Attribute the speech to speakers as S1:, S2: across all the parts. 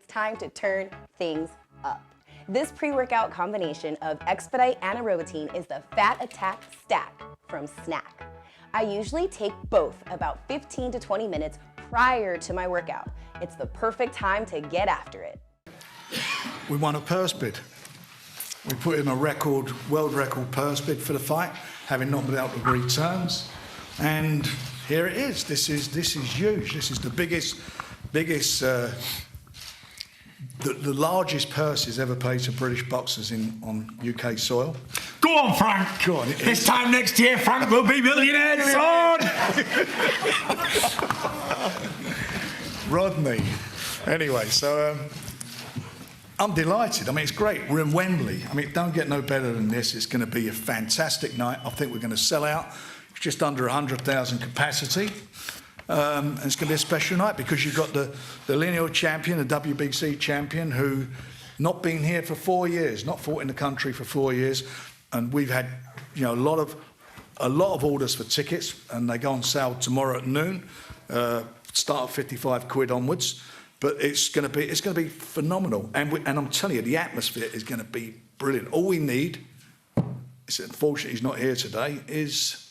S1: It's time to turn things up. This pre-workout combination of Expedite and Aerobatine is the Fat Attack Stack from Snack. I usually take both about 15 to 20 minutes prior to my workout. It's the perfect time to get after it.
S2: We won a purse bid. We put in a world record purse bid for the fight, having not been able to agree terms. And here it is. This is huge. This is the biggest, the largest purses ever paid to British boxers on UK soil.
S3: Go on, Frank.
S2: Go on.
S3: This time next year, Frank will be millionaires, son.
S2: Rodney. Anyway, so I'm delighted. I mean, it's great. We're in Wembley. I mean, don't get no better than this. It's going to be a fantastic night. I think we're going to sell out. It's just under 100,000 capacity. And it's going to be a special night because you've got the lineal champion, the WBC champion, who not been here for 4 years, not fought in the country for 4 years, and we've had, you know, a lot of orders for tickets, and they go on sale tomorrow at noon. Start at 55 quid onwards, but it's going to be phenomenal, and I'm telling you, the atmosphere is going to be brilliant. All we need, is, unfortunately he's not here today, is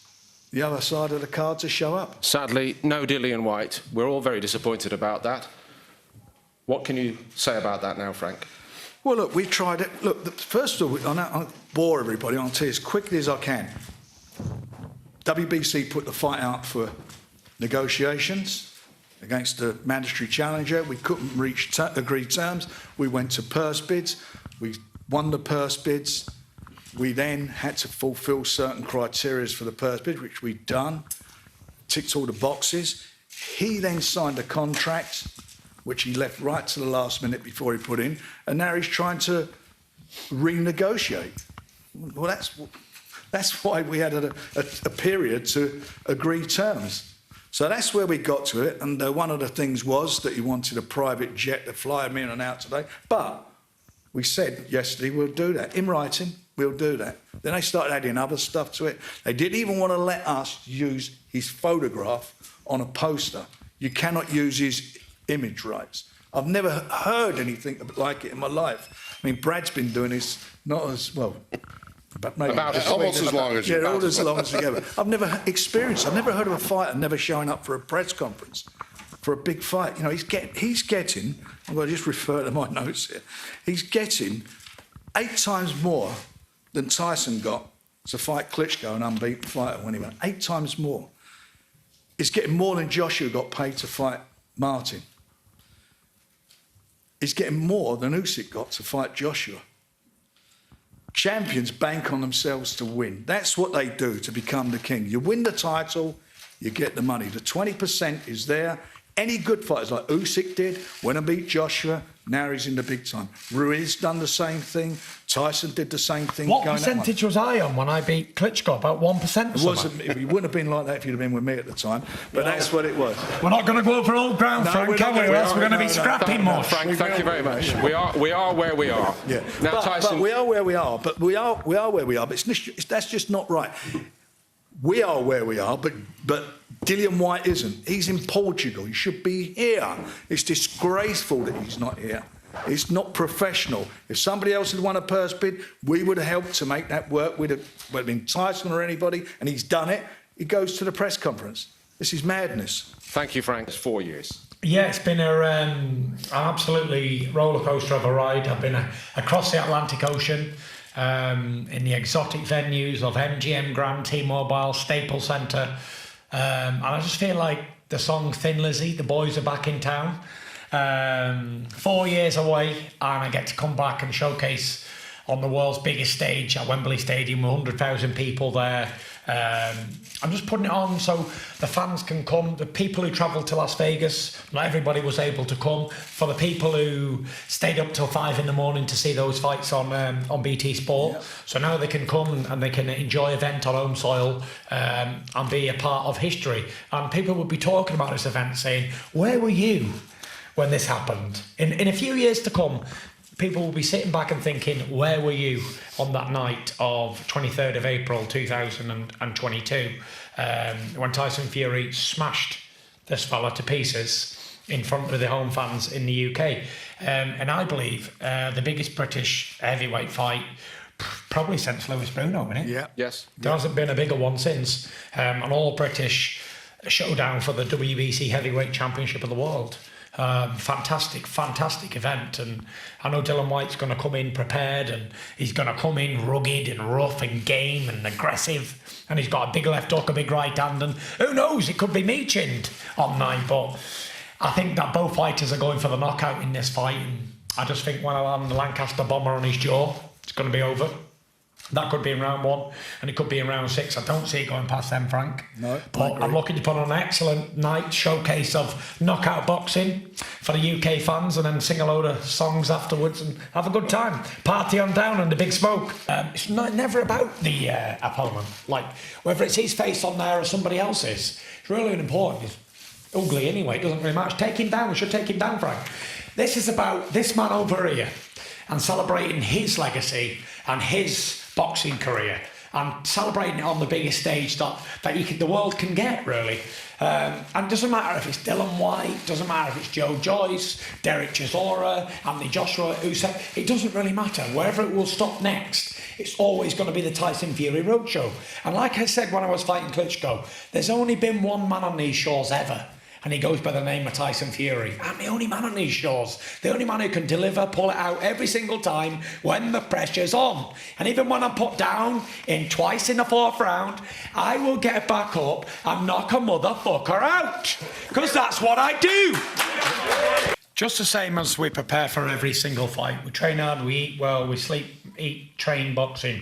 S2: the other side of the card to show up.
S4: Sadly, no Dillian Whyte. We're all very disappointed about that. What can you say about that now, Frank?
S2: Well, look, we tried it. Look, first of all, I'll bore everybody. I'll tell you as quickly as I can. WBC put the fight out for negotiations against the mandatory challenger. We couldn't reach agreed terms. We went to purse bids. We won the purse bids. We then had to fulfil certain criteria for the purse bid, which we'd done, ticked all the boxes. He then signed a contract, which he left right to the last minute before he put in, and now he's trying to renegotiate. Well, that's why we had a period to agree terms. So that's where we got to it, and one of the things was that he wanted a private jet to fly him in and out today, but we said yesterday we'll do that. In writing, we'll do that. Then they started adding other stuff to it. They didn't even want to let us use his photograph on a poster. You cannot use his image rights. I've never heard anything like it in my life. I mean, Brad's been doing this not as well, but maybe
S5: almost as long as you.
S2: Yeah, all as long as together. I've never experienced. I've never heard of a fighter never showing up for a press conference for a big fight. You know, he's getting. I'm going to just refer to my notes here. He's getting 8 times more than Tyson got to fight Klitschko, an unbeaten fighter, when he went 8 times more. He's getting more than Joshua got paid to fight Martin. He's getting more than Usyk got to fight Joshua. Champions bank on themselves to win. That's what they do to become the king. You win the title, you get the money. The 20% is there. Any good fighters, like Usyk did, went and beat Joshua, now he's in the big time. Ruiz done the same thing. Tyson did the same thing.
S3: What percentage was I on when I beat Klitschko? About 1% or something?
S2: It wouldn't have been like that if you'd have been with me at the time, but that's what it was.
S3: We're not going to go over old ground,
S2: No,
S3: Frank, are we? Or else we're going to be scrapping more.
S4: Frank, thank you very much. We are where we are.
S2: Yeah.
S4: Now, Tyson,
S2: but we are where we are. But we are where we are. But that's just not right. We are where we are, but Dillian Whyte isn't. He's in Portugal. He should be here. It's disgraceful that he's not here. It's not professional. If somebody else had won a purse bid, we would have helped to make that work. Would have been Tyson or anybody, and he's done it. He goes to the press conference. This is madness.
S4: Thank you, Frank. It's 4 years.
S3: Yeah, it's been an absolutely roller coaster of a ride. I've been across the Atlantic Ocean. In the exotic venues of MGM Grand, T-Mobile, Staples Center. And I just feel like the song Thin Lizzy, the boys are back in town. 4 years away, and I get to come back and showcase on the world's biggest stage at Wembley Stadium with 100,000 people there. I'm just putting it on so the fans can come. The people who travelled to Las Vegas, not everybody was able to come. For the people who stayed up till 5 a.m. to see those fights on BT Sport, yeah. So now they can come and they can enjoy event on home soil and be a part of history. And people will be talking about this event, saying, "Where were you when this happened?" In a few years to come, people will be sitting back and thinking, where were you on that night of 23rd of April 2022 when Tyson Fury smashed this fella to pieces in front of the home fans in the UK. And I believe the biggest British heavyweight fight probably since Lewis Bruno, isn't it?
S2: Yeah.
S4: Yes.
S3: There hasn't been a bigger one since. An all-British showdown for the WBC Heavyweight Championship of the world. Fantastic event. And I know Dillian Whyte's going to come in prepared, and he's going to come in rugged and rough and game and aggressive. And he's got a big left hook, a big right hand, and who knows, it could be me chinned on night. But I think that both fighters are going for the knockout in this fight. And I just think when I land the Lancaster bomber on his jaw, it's going to be over. That could be in round 1, and it could be in round 6. I don't see it going past them, Frank.
S2: No,
S3: but I'm looking to put on an excellent night showcase of knockout boxing for the UK fans, and then sing a load of songs afterwards and have a good time. Party on down and the big smoke. It's never about the opponent. Like, whether it's his face on there or somebody else's, it's really important. It's ugly anyway, it doesn't really matter. Take him down, we should take him down, Frank. This is about this man over here and celebrating his legacy and his boxing career, and celebrating it on the biggest stage that the world can get, really. And it doesn't matter if it's Dillian Whyte, doesn't matter if it's Joe Joyce, Derek Chisora, Anthony Joshua, Usyk. It doesn't really matter. Wherever it will stop next, it's always going to be the Tyson Fury Roadshow. And like I said when I was fighting Klitschko, there's only been one man on these shores ever, and he goes by the name of Tyson Fury. I'm the only man on these shores. The only man who can deliver, pull it out every single time when the pressure's on. And even when I'm put down twice in the 4th round, I will get back up and knock a motherfucker out. Because that's what I do. Just the same as we prepare for every single fight. We train hard, we eat well, we sleep, eat, train boxing.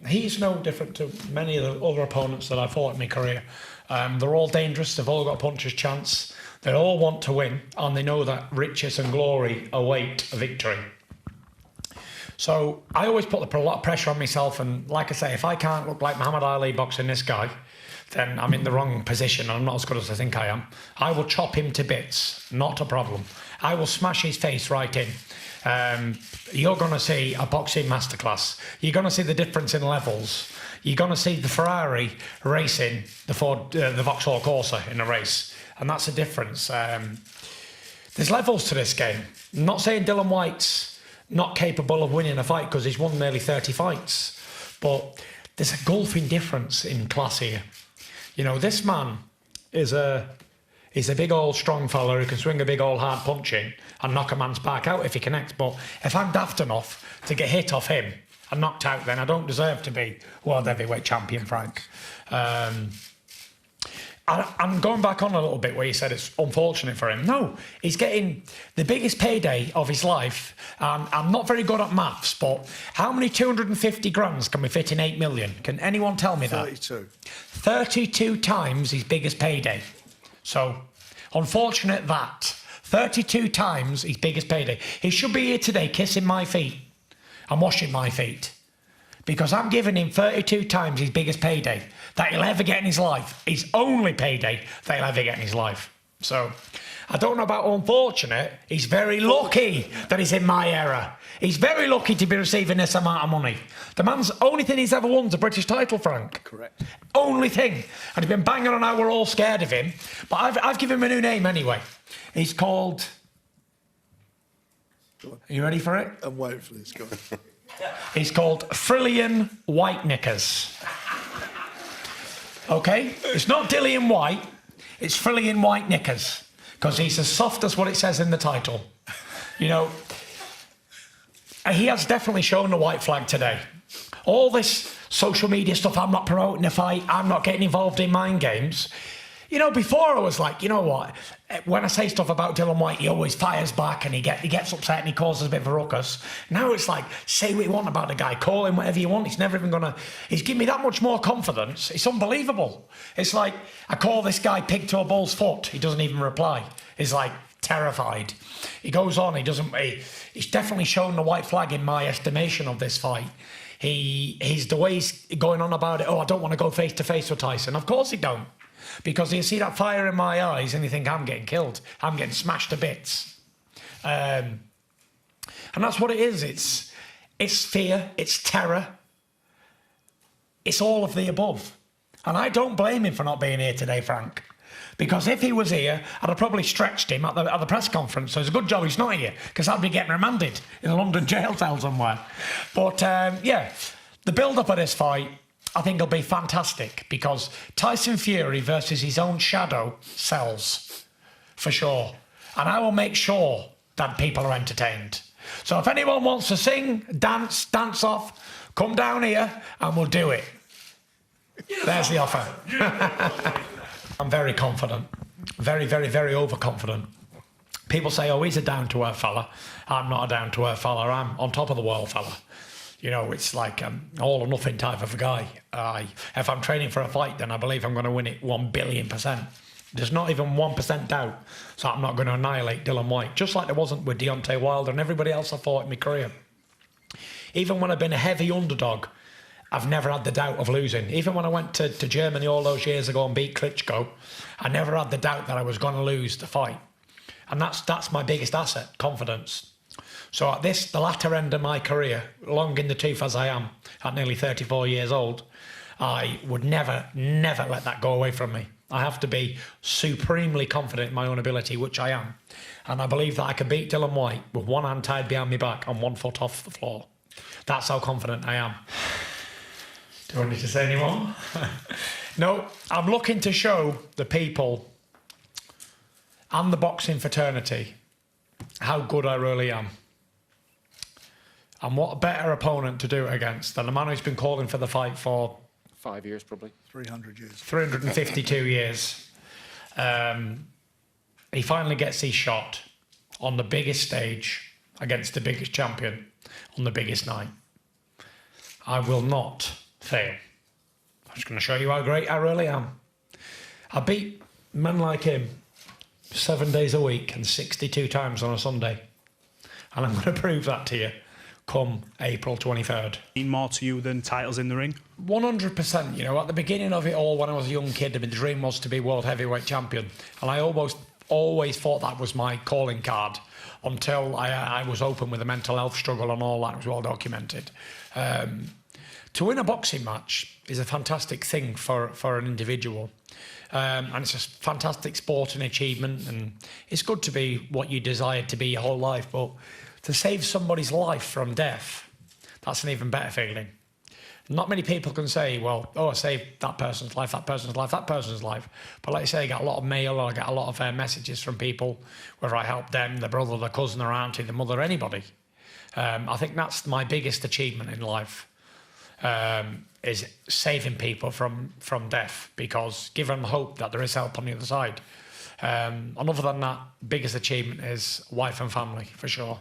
S3: He's no different to many of the other opponents that I fought in my career. They're all dangerous, they've all got a puncher's chance, they all want to win, and they know that riches and glory await a victory. So I always put a lot of pressure on myself, and like I say, if I can't look like Muhammad Ali boxing this guy, then I'm in the wrong position, and I'm not as good as I think I am. I will chop him to bits, not a problem. I will smash his face right in. You're going to see a boxing masterclass. You're going to see the difference in levels. You're going to see the Ferrari racing the Vauxhall Corsa in a race. And that's the difference. There's levels to this game. I'm not saying Dillian Whyte's not capable of winning a fight, because he's won nearly 30 fights. But there's a gulfing difference in class here. You know, this man is he's a big old strong fella who can swing a big old hard punch in and knock a man's back out if he connects. But if I'm daft enough to get hit off him and knocked out, then I don't deserve to be world heavyweight champion, Frank. I'm going back on a little bit where you said it's unfortunate for him. No, he's getting the biggest payday of his life. I'm not very good at maths, but how many 250 grands can we fit in 8 million? Can anyone tell me that?
S2: 32.
S3: 32 times his biggest payday. So, unfortunate that. 32 times his biggest payday. He should be here today kissing my feet and washing my feet, because I'm giving him 32 times his biggest payday that he'll ever get in his life. His only payday that he'll ever get in his life. So, I don't know about unfortunate. He's very lucky that he's in my era. He's very lucky to be receiving this amount of money. The man's only thing he's ever won's a British title, Frank.
S2: Correct.
S3: Only thing. And he's been banging on how we're all scared of him. But I've given him a new name anyway. He's called... Are you ready for it?
S2: I'm waiting for this guy.
S3: He's called Dillian Whyte Knickers. Okay? It's not Dillian Whyte. It's Dillian Whyte Knickers. Because he's as soft as what it says in the title. You know, he has definitely shown the white flag today. All this social media stuff, I'm not promoting the fight, I'm not getting involved in mind games. You know, before I was like, you know what, when I say stuff about Dillian Whyte, he always fires back and he gets upset and he causes a bit of a ruckus. Now it's like, say what you want about the guy, call him whatever you want, he's never even gonna, he's given me that much more confidence, it's unbelievable. It's like, I call this guy pig to a bull's foot, he doesn't even reply. He's like, terrified. He goes on, he's definitely shown the white flag in my estimation of this fight. He's the way he's going on about it, oh, I don't want to go face to face with Tyson. Of course he don't. Because you see that fire in my eyes and you think I'm getting killed. I'm getting smashed to bits. And that's what it is. It's fear, it's terror. It's all of the above. And I don't blame him for not being here today, Frank. Because if he was here, I'd have probably stretched him at the press conference. So it's a good job he's not here, because I'd be getting remanded in a London jail cell somewhere. But yeah, the build-up of this fight, I think, will be fantastic, because Tyson Fury versus his own shadow sells, for sure. And I will make sure that people are entertained. So if anyone wants to sing, dance off, come down here and we'll do it. There's the offer. I'm very confident. Very, very, very overconfident. People say, oh, he's a down-to-earth fella. I'm not a down-to-earth fella. I'm on top of the world fella. You know, it's like all or nothing type of a guy. If I'm training for a fight, then I believe I'm going to win it 1,000,000,000%. There's not even 1% doubt. So I'm not going to annihilate Dillian Whyte, just like there wasn't with Deontay Wilder and everybody else I fought in my career. Even when I've been a heavy underdog, I've never had the doubt of losing. Even when I went to Germany all those years ago and beat Klitschko, I never had the doubt that I was going to lose the fight. And that's my biggest asset, confidence. So at the latter end of my career, long in the tooth as I am, at nearly 34 years old, I would never let that go away from me. I have to be supremely confident in my own ability, which I am. And I believe that I can beat Dillian Whyte with one hand tied behind my back and 1 foot off the floor. That's how confident I am. Do I need to say any more? No, I'm looking to show the people and the boxing fraternity how good I really am. And what a better opponent to do it against than a man who's been calling for the fight for
S4: 5 years, probably.
S2: 300 years.
S3: 352 years. He finally gets his shot on the biggest stage against the biggest champion on the biggest night. I will not fail. I'm just going to show you how great I really am. I beat men like him 7 days a week and 62 times on a Sunday. And I'm going to prove that to you come April 23rd.
S5: Mean more to you than titles in the ring?
S3: 100%. You know, at the beginning of it all, when I was a young kid, my dream was to be world heavyweight champion. And I always thought that was my calling card until I was open with a mental health struggle and all that was well documented. To win a boxing match is a fantastic thing for an individual. And it's a fantastic sport and achievement, and it's good to be what you desired to be your whole life, but to save somebody's life from death, that's an even better feeling. Not many people can say, well, oh, I saved that person's life, that person's life, that person's life. But like I say, I get a lot of mail or I get a lot of messages from people, whether I help them, their brother, their cousin, their auntie, their mother, anybody. I think that's my biggest achievement in life, is saving people from death, because give them hope that there is help on the other side. And other than that, biggest achievement is wife and family, for sure.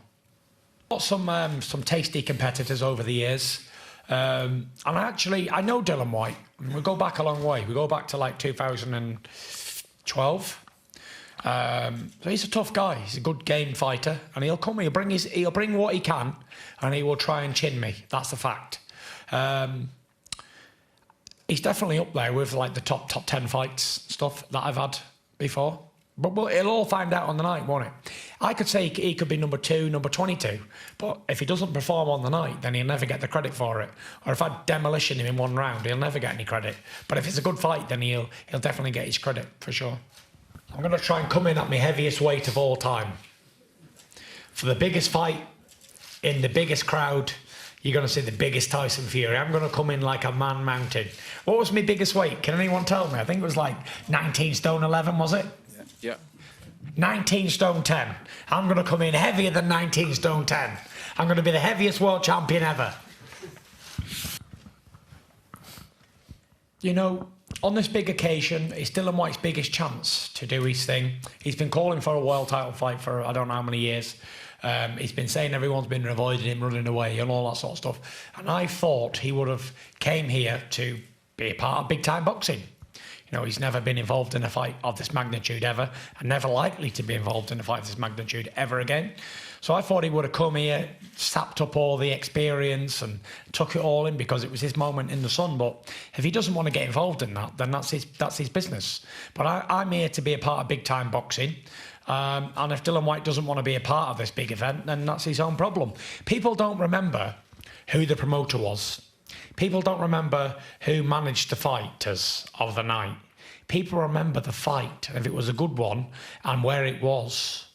S3: Got some tasty competitors over the years. And I know Dillian Whyte. We go back a long way. We go back to like 2012. So he's a tough guy. He's a good game fighter, and he'll bring what he can, and he will try and chin me. That's a fact. He's definitely up there with like the top 10 fights stuff that I've had before. But it'll all find out on the night, won't it? I could say he could be number 2, number 22, but if he doesn't perform on the night, then he'll never get the credit for it. Or if I demolition him in one round, he'll never get any credit. But if it's a good fight, then he'll definitely get his credit, for sure. I'm going to try and come in at my heaviest weight of all time. For the biggest fight, in the biggest crowd, you're going to see the biggest Tyson Fury. I'm going to come in like a man mounted. What was my biggest weight? Can anyone tell me? I think it was like 19 stone 11, was it?
S4: Yeah.
S3: 19 stone 10. I'm going to come in heavier than 19 stone 10. I'm going to be the heaviest world champion ever. You know, on this big occasion, it's Dillian Whyte's biggest chance to do his thing. He's been calling for a world title fight for I don't know how many years. He's been saying everyone's been avoiding him, running away and all that sort of stuff. And I thought he would have came here to be a part of big-time boxing. You know, he's never been involved in a fight of this magnitude ever, and never likely to be involved in a fight of this magnitude ever again. So I thought he would have come here, sapped up all the experience and took it all in because it was his moment in the sun. But if he doesn't want to get involved in that, then that's his business. But I'm here to be a part of big-time boxing. And if Dillian Whyte doesn't want to be a part of this big event, then that's his own problem. People don't remember who the promoter was. People don't remember who managed the fighters of the night. people remember the fight, if it was a good one, and where it was.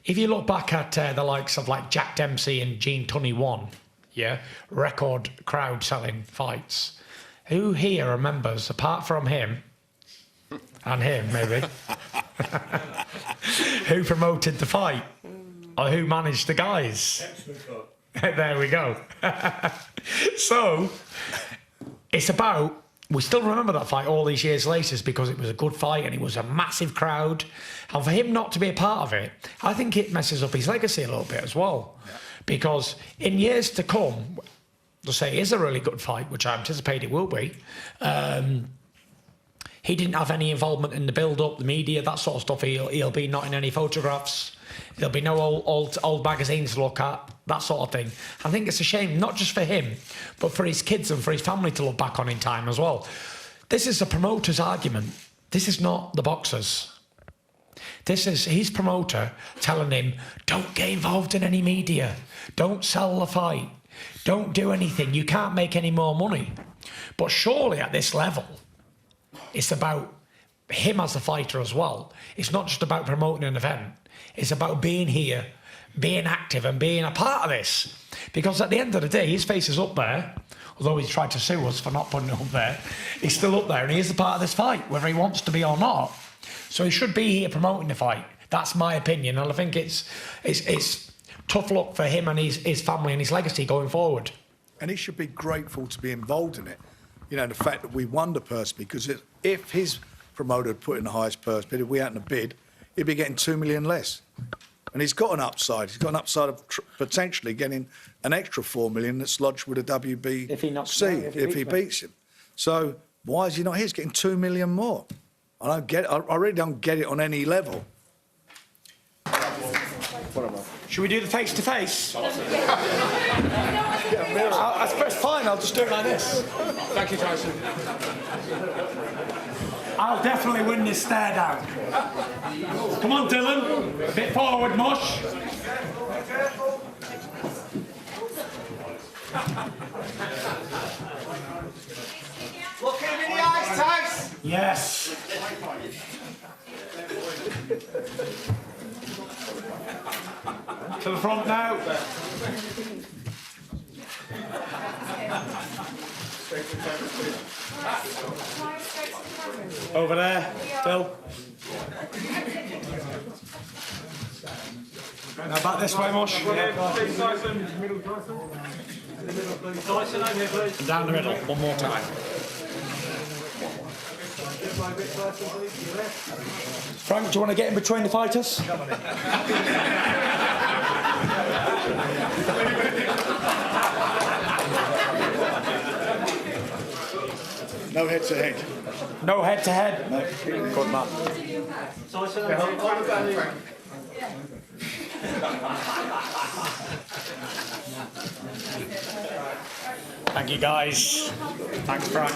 S3: If you look back at the likes of like Jack Dempsey and Gene Tunney 1, yeah, record crowd selling fights, who here remembers, apart from him, and him maybe, who promoted the fight? Or who managed the guys? There we go. So, it's about, we still remember that fight all these years later because it was a good fight and it was a massive crowd. And for him not to be a part of it, I think it messes up his legacy a little bit as well. Yeah. Because in years to come, they'll say it is a really good fight, which I anticipate it will be. He didn't have any involvement in the build-up, the media, that sort of stuff. He'll be not in any photographs. There'll be no old magazines to look at, that sort of thing. I think it's a shame, not just for him, but for his kids and for his family to look back on in time as well. This is the promoter's argument. This is not the boxer's. This is his promoter telling him, don't get involved in any media. Don't sell the fight. Don't do anything. You can't make any more money. But surely at this level, it's about him as a fighter as well. It's not just about promoting an event. It's about being here, being active and being a part of this. Because at the end of the day, his face is up there. Although he's tried to sue us for not putting it up there, he's still up there and he is a part of this fight, whether he wants to be or not. So he should be here promoting the fight. That's my opinion. And I think it's tough luck for him and his family and his legacy going forward.
S2: And he should be grateful to be involved in it. You know, the fact that we won the purse, because if his promoter had put in the highest purse bid, if we hadn't bid, he'd be getting 2 million less. And he's got an upside. He's got an upside of potentially getting an extra 4 million that's lodged with the WBC if he beats him. So why is he not here? He's getting 2 million more. I don't get it. I really don't get it on any level.
S3: Should we do the face-to-face? That's fine, I'll just do it like this.
S4: Thank you, Tyson.
S3: I'll definitely win this stare down. Come on, Dylan. A bit forward, mush.
S6: Look him in the eyes, Tyson.
S3: Yes. To the front now. Over there, Phil. Now back this way, Mush. And down the middle, one more time. Frank, do you want to get in between the fighters?
S2: No head to head.
S3: No head to head?
S2: No. Good man.
S3: Thank you, guys. Thanks, Frank.